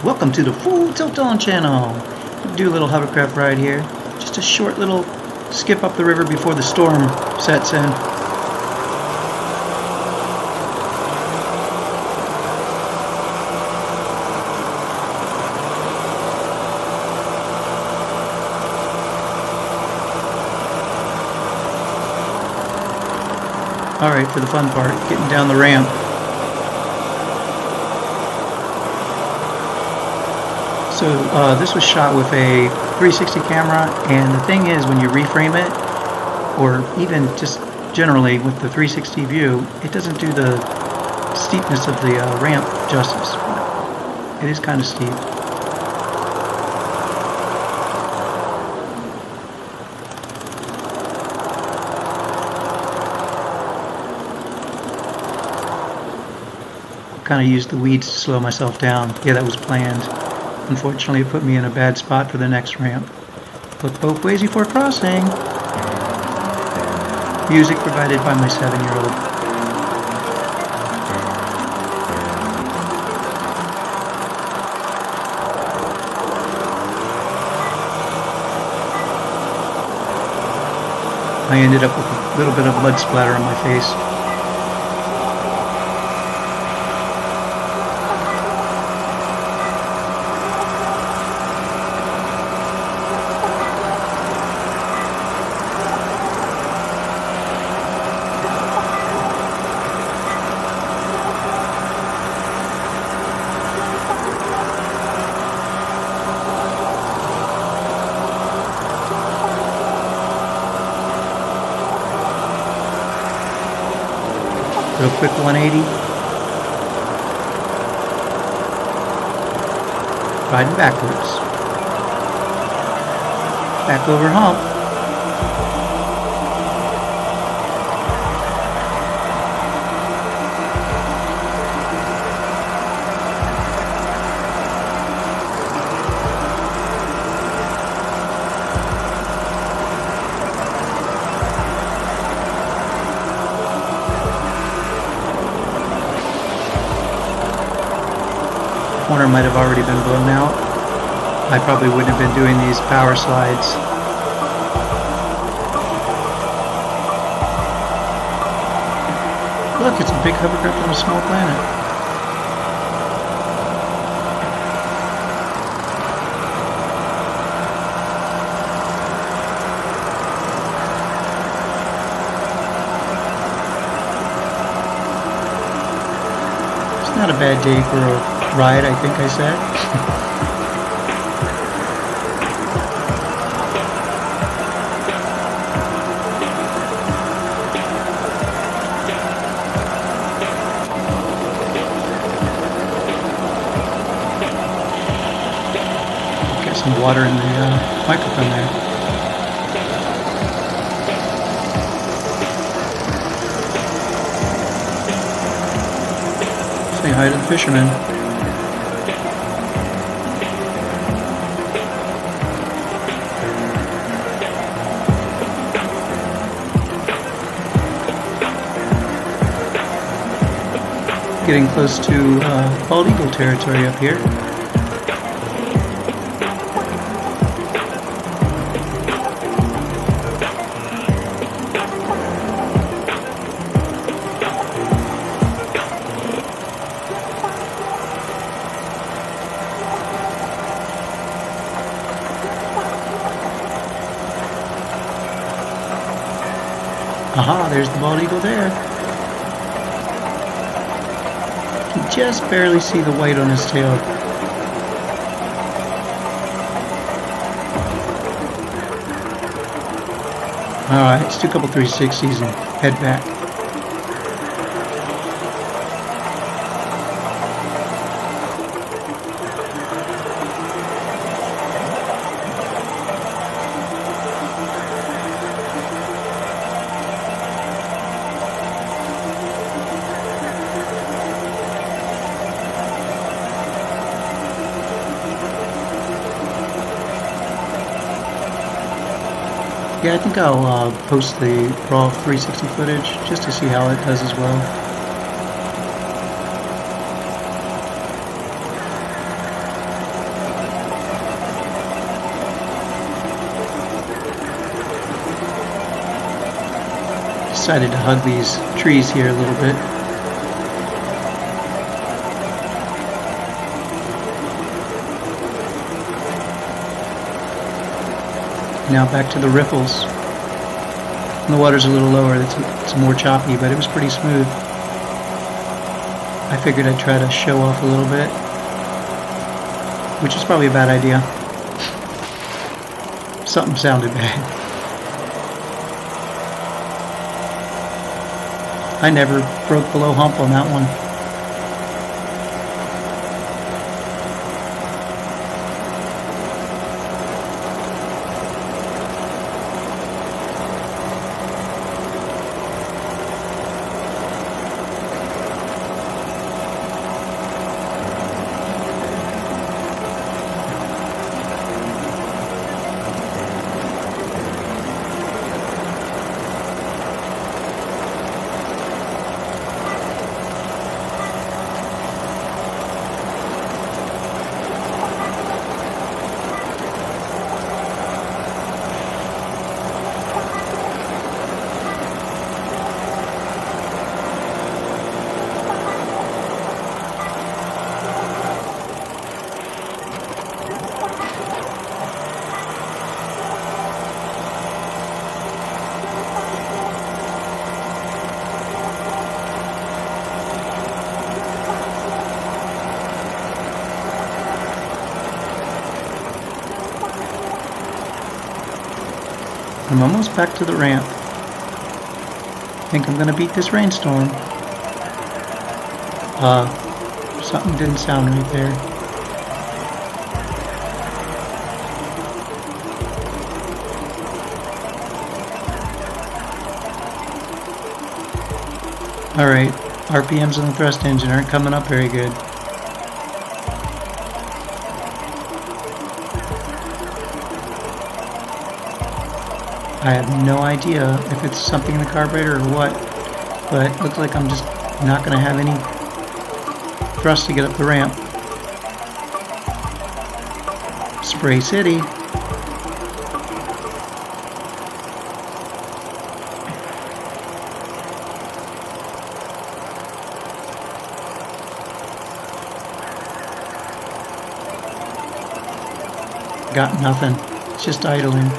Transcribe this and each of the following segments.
Welcome to the Full Tilt On channel. Do a little hovercraft ride here. Just a short little skip up the river before the storm sets in. Alright, for the fun part, getting down the ramp. So this was shot with a 360 camera, and the thing is, when you reframe it, or even just generally with the 360 view, it doesn't do the steepness of the ramp justice. It is kind of steep. Kind of used the weeds to slow myself down. Yeah, that was planned. Unfortunately, it put me in a bad spot for the next ramp. Look both ways before crossing. Music provided by my 7-year-old. I ended up with a little bit of blood splatter on my face. Real quick 180. Riding backwards. Back over hump. Corner might have already been blown out. I probably wouldn't have been doing these power slides. Look, it's a big hovercraft on a small planet. It's not a bad day for a ride, I think I said. Get some water in the microphone there. Say hi to the fishermen. Getting close to BaldEagle territory up here. Aha, there's the BaldEagle there. You just barely see the white on his tail. Alright, let's do a couple 360s and head back. Yeah, I think I'll post the raw 360 footage just to see how it does as well. decided to hug these trees here a little bit. Now back to the riffles. And the water's a little lower, it's more choppy, but it was pretty smooth. I figured I'd try to show off a little bit, which is probably a bad idea. Something sounded bad. I never broke below hump on that one. I'm almost back to the ramp. I think I'm gonna beat this rainstorm. Something didn't sound right there. Alright, RPMs on the thrust engine aren't coming up very good. I have no idea if it's something in the carburetor or what, but it looks like I'm just not going to have any thrust to get up the ramp. Spray City. Got nothing. It's just idling.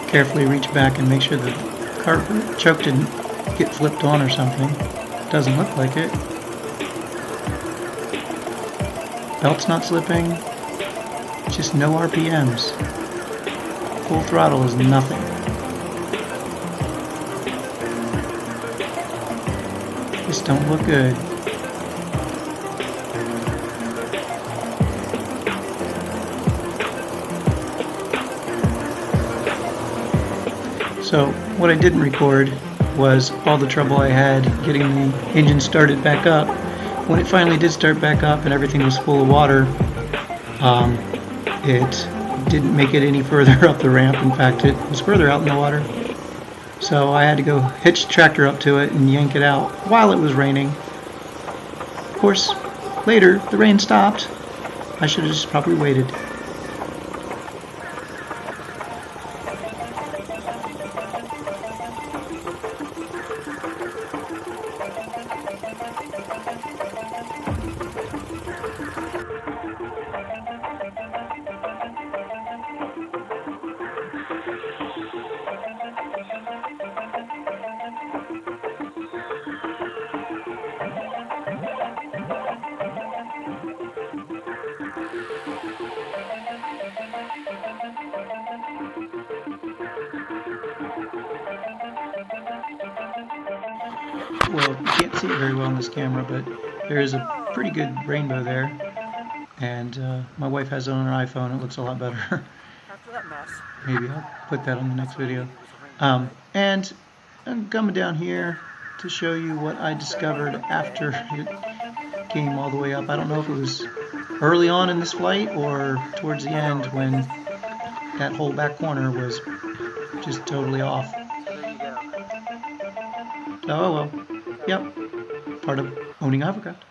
Carefully reach back and make sure the choke didn't get flipped on or something. Doesn't look like it. Belt's not slipping. Just no RPMs. Full throttle is nothing. This don't look good. So what I didn't record was all the trouble I had getting the engine started back up. When it finally did start back up and everything was full of water, it didn't make it any further up the ramp. In fact, it was further out in the water. So I had to go hitch the tractor up to it and yank it out while it was raining. Of course, later the rain stopped. I should have just probably waited. Well, you can't see it very well on this camera, but there is a pretty good rainbow there. And my wife has it on her iPhone. It looks a lot better. After that mess. Maybe I'll put that on the next video. And I'm coming down here to show you what I discovered after it came all the way up. I don't know if it was early on in this flight or towards the end when that whole back corner was just totally off. There you go. Oh well. Yep, part of owning a hovercraft.